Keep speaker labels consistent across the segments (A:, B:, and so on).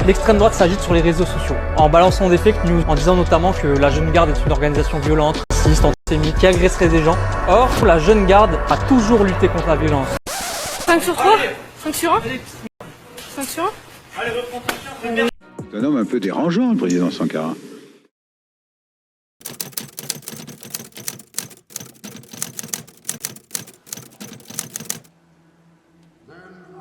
A: L'extrême droite s'agite sur les réseaux sociaux, en balançant des fake news, en disant notamment que la Jeune Garde est une organisation violente, raciste, antisémite, qui agresserait des gens. Or, la Jeune Garde a toujours lutté contre la violence.
B: 5 sur 3 5 sur 1 5 sur 1.
C: Allez, reprends ton chien, c'est un homme un peu dérangeant, le président Sankara.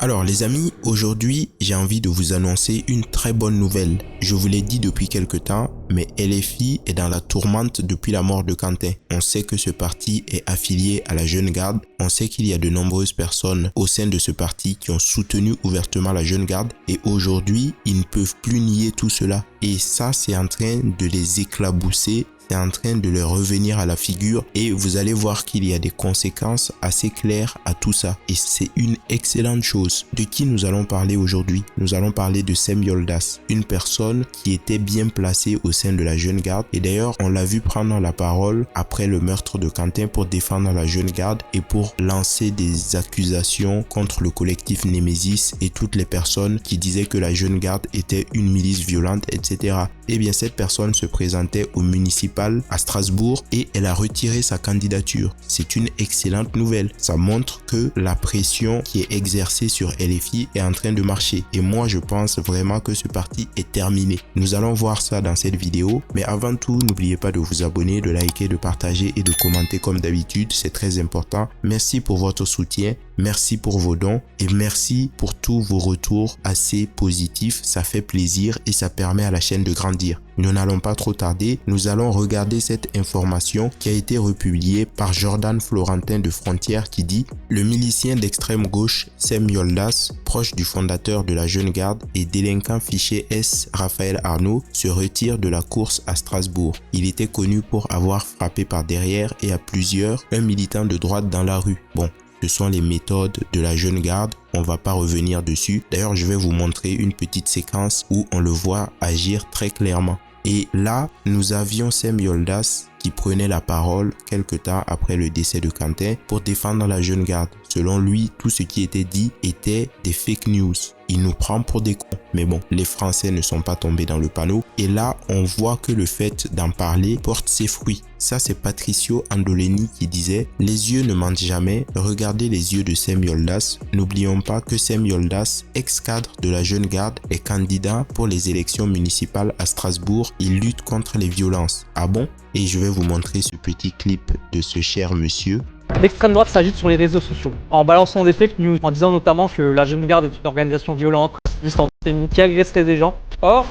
D: Alors les amis, aujourd'hui j'ai envie de vous annoncer une très bonne nouvelle. Je vous l'ai dit depuis quelque temps, mais LFI est dans la tourmente depuis la mort de Quentin. On sait que ce parti est affilié à la Jeune Garde. On sait qu'il y a de nombreuses personnes au sein de ce parti qui ont soutenu ouvertement la Jeune Garde. Et aujourd'hui, ils ne peuvent plus nier tout cela. Et ça, c'est en train de les éclabousser. C'est en train de leur revenir à la figure et vous allez voir qu'il y a des conséquences assez claires à tout ça et c'est une excellente chose. De qui nous allons parler aujourd'hui? Nous allons parler de Sem Yoldas, une personne qui était bien placée au sein de la Jeune Garde et d'ailleurs on l'a vu prendre la parole après le meurtre de Quentin pour défendre la Jeune Garde et pour lancer des accusations contre le collectif Némésis et toutes les personnes qui disaient que la Jeune Garde était une milice violente, etc. Eh bien cette personne se présentait au municipal à Strasbourg et elle a retiré sa candidature. C'est une excellente nouvelle. Ça montre que la pression qui est exercée sur LFI est en train de marcher. Et moi, je pense vraiment que ce parti est terminé. Nous allons voir ça dans cette vidéo. Mais avant tout, n'oubliez pas de vous abonner, de liker, de partager et de commenter comme d'habitude. C'est très important. Merci pour votre soutien. Merci pour vos dons et merci pour tous vos retours assez positifs. Ça fait plaisir et ça permet à la chaîne de grandir. Nous n'allons pas trop tarder. Nous allons regarder cette information qui a été republiée par Jordan Florentin de Frontières qui dit « Le milicien d'extrême gauche Sem Yoldas, proche du fondateur de la Jeune Garde et délinquant fiché S Raphaël Arnaud, se retire de la course à Strasbourg. Il était connu pour avoir frappé par derrière et à plusieurs un militant de droite dans la rue. » Bon. Ce sont les méthodes de la Jeune Garde, on va pas revenir dessus. D'ailleurs, je vais vous montrer une petite séquence où on le voit agir très clairement. Et là, nous avions Sem Yoldas qui prenait la parole quelque temps après le décès de Quentin pour défendre la Jeune Garde. Selon lui, tout ce qui était dit était des fake news. Il nous prend pour des cons. Mais bon, les Français ne sont pas tombés dans le panneau. Et là, on voit que le fait d'en parler porte ses fruits. Ça, c'est Patricio Andoleni qui disait « Les yeux ne mentent jamais. Regardez les yeux de Sem Yoldas. N'oublions pas que Sem Yoldas, ex-cadre de la Jeune Garde, est candidat pour les élections municipales à Strasbourg. Il lutte contre les violences. » Ah bon? Et je vais vous montrer ce petit clip de ce cher monsieur.
A: L'extrême droite s'agite sur les réseaux sociaux, en balançant des fake news, en disant notamment que la Jeune Garde est une organisation violente, raciste, antisémite, qui agresserait des gens. Or,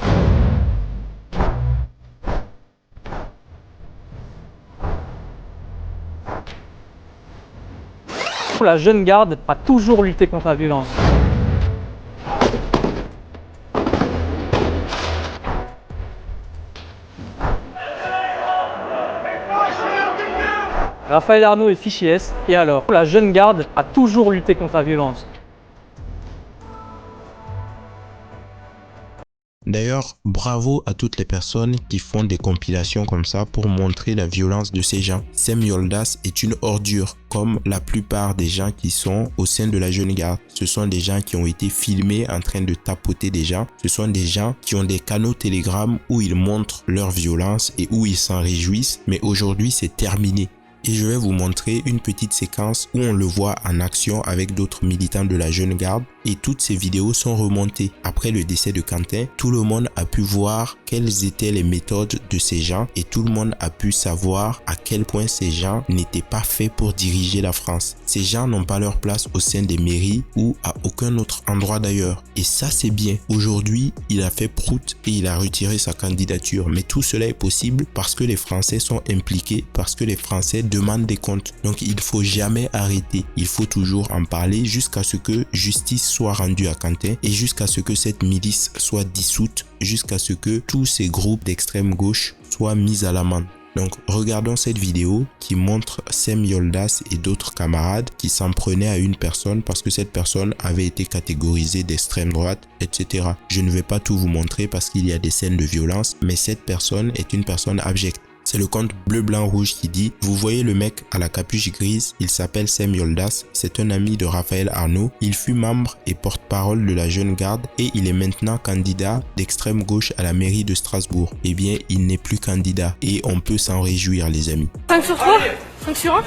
A: la Jeune Garde a toujours lutté contre la violence. Raphaël Arnaud est fiché S, et alors? La Jeune Garde a toujours lutté contre la violence.
D: D'ailleurs, bravo à toutes les personnes qui font des compilations comme ça pour montrer la violence de ces gens. Sem Yoldas est une ordure, comme la plupart des gens qui sont au sein de la Jeune Garde. Ce sont des gens qui ont été filmés en train de tapoter des gens. Ce sont des gens qui ont des canaux Telegram où ils montrent leur violence et où ils s'en réjouissent. Mais aujourd'hui, c'est terminé. Et je vais vous montrer une petite séquence où on le voit en action avec d'autres militants de la Jeune Garde. Et toutes ces vidéos sont remontées. Après le décès de Quentin, tout le monde a pu voir quelles étaient les méthodes de ces gens et tout le monde a pu savoir à quel point ces gens n'étaient pas faits pour diriger la France. Ces gens n'ont pas leur place au sein des mairies ou à aucun autre endroit d'ailleurs. Et ça, c'est bien. Aujourd'hui, il a fait prout et il a retiré sa candidature. Mais tout cela est possible parce que les Français sont impliqués, parce que les Français demandent des comptes. Donc, il ne faut jamais arrêter. Il faut toujours en parler jusqu'à ce que justice soit rendue à Quentin et jusqu'à ce que cette milice soit dissoute, jusqu'à ce que tous ces groupes d'extrême gauche soient mis à l'amende. Donc regardons cette vidéo qui montre Sem Yoldas et d'autres camarades qui s'en prenaient à une personne parce que cette personne avait été catégorisée d'extrême droite, etc. Je ne vais pas tout vous montrer parce qu'il y a des scènes de violence, mais cette personne est une personne abjecte. C'est le compte bleu blanc rouge qui dit « Vous voyez le mec à la capuche grise, il s'appelle Sem Yoldas, c'est un ami de Raphaël Arnaud, il fut membre et porte-parole de la Jeune Garde et il est maintenant candidat d'extrême gauche à la mairie de Strasbourg. Eh bien, il n'est plus candidat et on peut s'en réjouir les amis. »
B: 5 sur 3 5 sur 1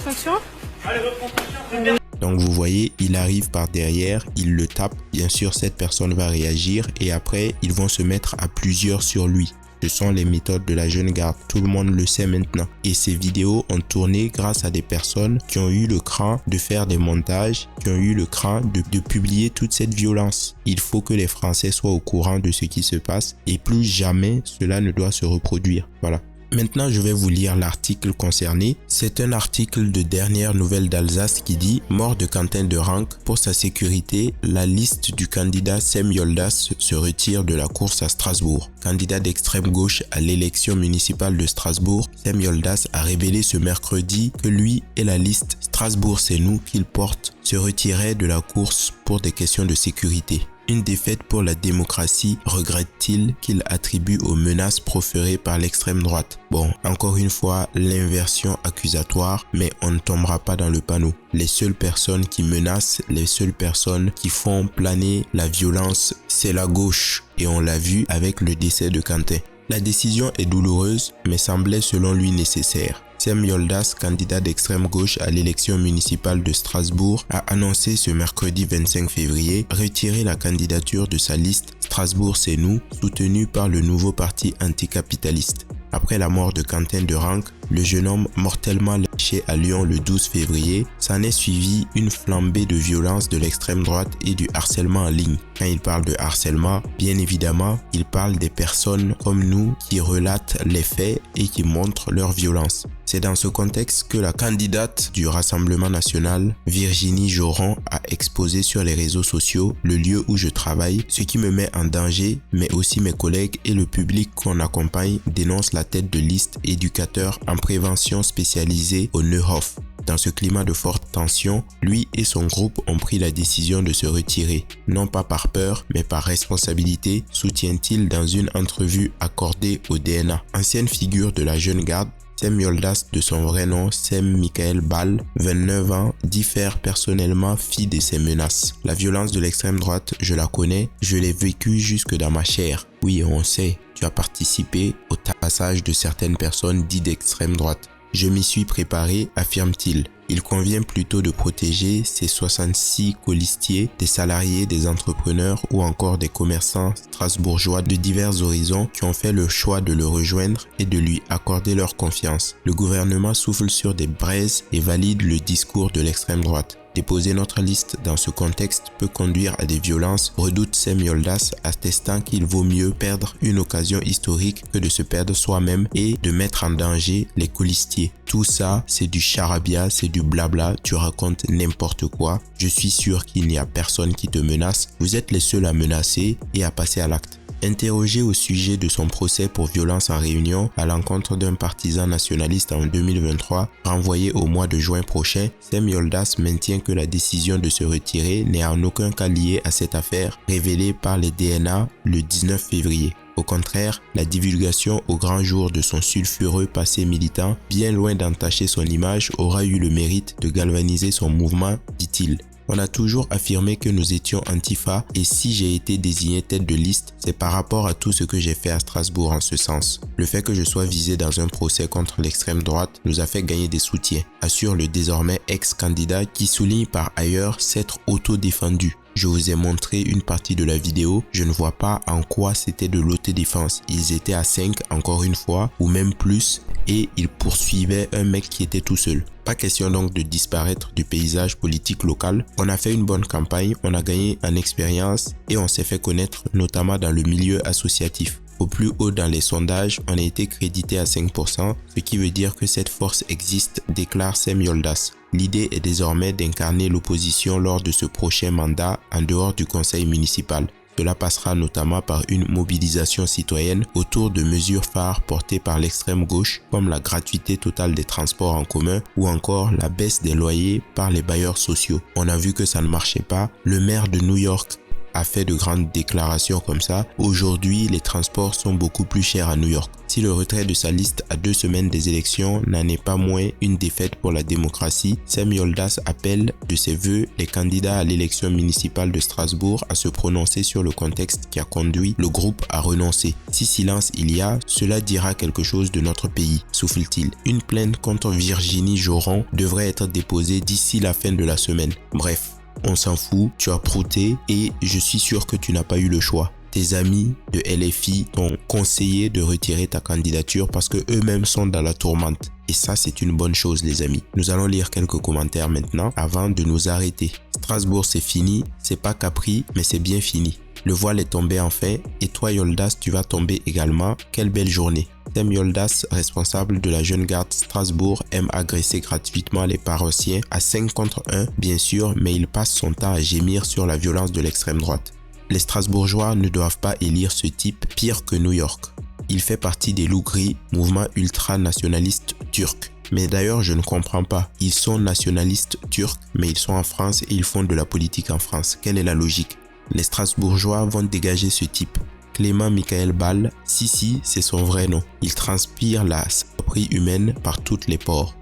B: 5 sur 1.
D: Donc vous voyez, il arrive par derrière, il le tape, bien sûr cette personne va réagir et après ils vont se mettre à plusieurs sur lui. Ce sont les méthodes de la Jeune Garde, tout le monde le sait maintenant. Et ces vidéos ont tourné grâce à des personnes qui ont eu le cran de faire des montages, qui ont eu le cran de publier toute cette violence. Il faut que les Français soient au courant de ce qui se passe et plus jamais cela ne doit se reproduire. Voilà. Maintenant, je vais vous lire l'article concerné. C'est un article de Dernière Nouvelle d'Alsace qui dit « Mort de Quentin de Ranc. Pour sa sécurité, la liste du candidat Sem Yoldas se retire de la course à Strasbourg. » Candidat d'extrême gauche à l'élection municipale de Strasbourg, Sem Yoldas a révélé ce mercredi que lui et la liste « Strasbourg c'est nous » qu'il porte se retiraient de la course pour des questions de sécurité. Une défaite pour la démocratie, regrette-t-il, qu'il attribue aux menaces proférées par l'extrême droite. Bon, encore une fois, l'inversion accusatoire, mais on ne tombera pas dans le panneau. Les seules personnes qui menacent, les seules personnes qui font planer la violence, c'est la gauche. Et on l'a vu avec le décès de Quentin. La décision est douloureuse, mais semblait selon lui nécessaire. Sem Yoldas, candidat d'extrême gauche à l'élection municipale de Strasbourg, a annoncé ce mercredi 25 février retirer la candidature de sa liste Strasbourg c'est nous, soutenue par le nouveau parti anticapitaliste. Après la mort de Quentin de Ranc, le jeune homme mortellement lynché à Lyon le 12 février, s'en est suivi une flambée de violence de l'extrême droite et du harcèlement en ligne. Quand il parle de harcèlement, bien évidemment, il parle des personnes comme nous qui relatent les faits et qui montrent leur violence. C'est dans ce contexte que la candidate du Rassemblement national, Virginie Joron, a exposé sur les réseaux sociaux le lieu où je travaille, ce qui me met en danger, mais aussi mes collègues et le public qu'on accompagne, dénonce la tête de liste éducateur en prévention spécialisée au Neuhof. Dans ce climat de forte tension, lui et son groupe ont pris la décision de se retirer, non pas par peur, mais par responsabilité, soutient-il dans une entrevue accordée au DNA. Ancienne figure de la Jeune Garde, Sem Yoldas, de son vrai nom Sem Michael Ball, 29 ans, diffère personnellement fi de ces menaces. La violence de l'extrême droite, je la connais, je l'ai vécue jusque dans ma chair. Oui, on sait, tu as participé au tapassage de certaines personnes dites d'extrême droite. Je m'y suis préparé, affirme-t-il. Il convient plutôt de protéger ces 66 colistiers, des salariés, des entrepreneurs ou encore des commerçants strasbourgeois de divers horizons qui ont fait le choix de le rejoindre et de lui accorder leur confiance. Le gouvernement souffle sur des braises et valide le discours de l'extrême droite. Déposer notre liste dans ce contexte peut conduire à des violences, redoute Sem Yoldas, attestant qu'il vaut mieux perdre une occasion historique que de se perdre soi-même et de mettre en danger les colistiers. Tout ça, c'est du charabia, c'est du blabla, tu racontes n'importe quoi. Je suis sûr qu'il n'y a personne qui te menace, vous êtes les seuls à menacer et à passer à l'acte. Interrogé au sujet de son procès pour violence en réunion à l'encontre d'un partisan nationaliste en 2023, renvoyé au mois de juin prochain, Sem Yoldas maintient que la décision de se retirer n'est en aucun cas liée à cette affaire révélée par les DNA le 19 février. Au contraire, la divulgation au grand jour de son sulfureux passé militant, bien loin d'entacher son image, aura eu le mérite de galvaniser son mouvement, dit-il. On a toujours affirmé que nous étions Antifa et si j'ai été désigné tête de liste, c'est par rapport à tout ce que j'ai fait à Strasbourg en ce sens. Le fait que je sois visé dans un procès contre l'extrême droite nous a fait gagner des soutiens, assure le désormais ex-candidat qui souligne par ailleurs s'être auto-défendu. Je vous ai montré une partie de la vidéo, je ne vois pas en quoi c'était de l'autodéfense. Ils étaient à 5 encore une fois, ou même plus, et ils poursuivaient un mec qui était tout seul. Pas question donc de disparaître du paysage politique local. On a fait une bonne campagne, on a gagné en expérience et on s'est fait connaître notamment dans le milieu associatif. Au plus haut dans les sondages, on a été crédité à 5%, ce qui veut dire que cette force existe, déclare Sem Yoldas. L'idée est désormais d'incarner l'opposition lors de ce prochain mandat en dehors du conseil municipal. Cela passera notamment par une mobilisation citoyenne autour de mesures phares portées par l'extrême gauche comme la gratuité totale des transports en commun ou encore la baisse des loyers par les bailleurs sociaux. On a vu que ça ne marchait pas. Le maire de New York, a fait de grandes déclarations comme ça. Aujourd'hui, les transports sont beaucoup plus chers à New York. Si le retrait de sa liste à 2 semaines des élections n'en est pas moins une défaite pour la démocratie, Sam Yoldas appelle de ses vœux les candidats à l'élection municipale de Strasbourg à se prononcer sur le contexte qui a conduit le groupe à renoncer. Si silence il y a, cela dira quelque chose de notre pays, souffle-t-il. Une plainte contre Virginie Joron devrait être déposée d'ici la fin de la semaine. Bref, on s'en fout, tu as prouté et je suis sûr que tu n'as pas eu le choix. Tes amis de LFI t'ont conseillé de retirer ta candidature parce que eux-mêmes sont dans la tourmente. Et ça, c'est une bonne chose, les amis. Nous allons lire quelques commentaires maintenant avant de nous arrêter. Strasbourg, c'est fini. C'est pas Capri, mais c'est bien fini. Le voile est tombé enfin. Et toi, Yoldas, tu vas tomber également. Quelle belle journée. Sam Yoldas, responsable de la Jeune Garde Strasbourg, aime agresser gratuitement les paroissiens à 5 contre 1, bien sûr, mais il passe son temps à gémir sur la violence de l'extrême droite. Les Strasbourgeois ne doivent pas élire ce type pire que New York. Il fait partie des loups gris, mouvement ultra-nationaliste turc. Mais d'ailleurs, je ne comprends pas. Ils sont nationalistes turcs, mais ils sont en France et ils font de la politique en France. Quelle est la logique? Les Strasbourgeois vont dégager ce type. Clément Michael Ball, si, c'est son vrai nom. Il transpire la saloperie humaine par toutes les pores.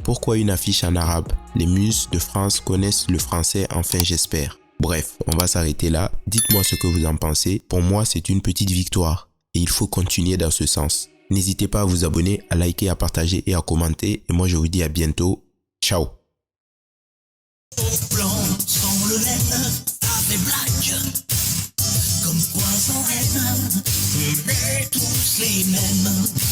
D: Pourquoi une affiche en arabe? Les muses de France connaissent le français, enfin j'espère. Bref, on va s'arrêter là. Dites-moi ce que vous en pensez. Pour moi, c'est une petite victoire. Et il faut continuer dans ce sens. N'hésitez pas à vous abonner, à liker, à partager et à commenter. Et moi, je vous dis à bientôt. Ciao.
E: Blanc, sans le laine, avec black, comme poison haine, on est tous les mêmes.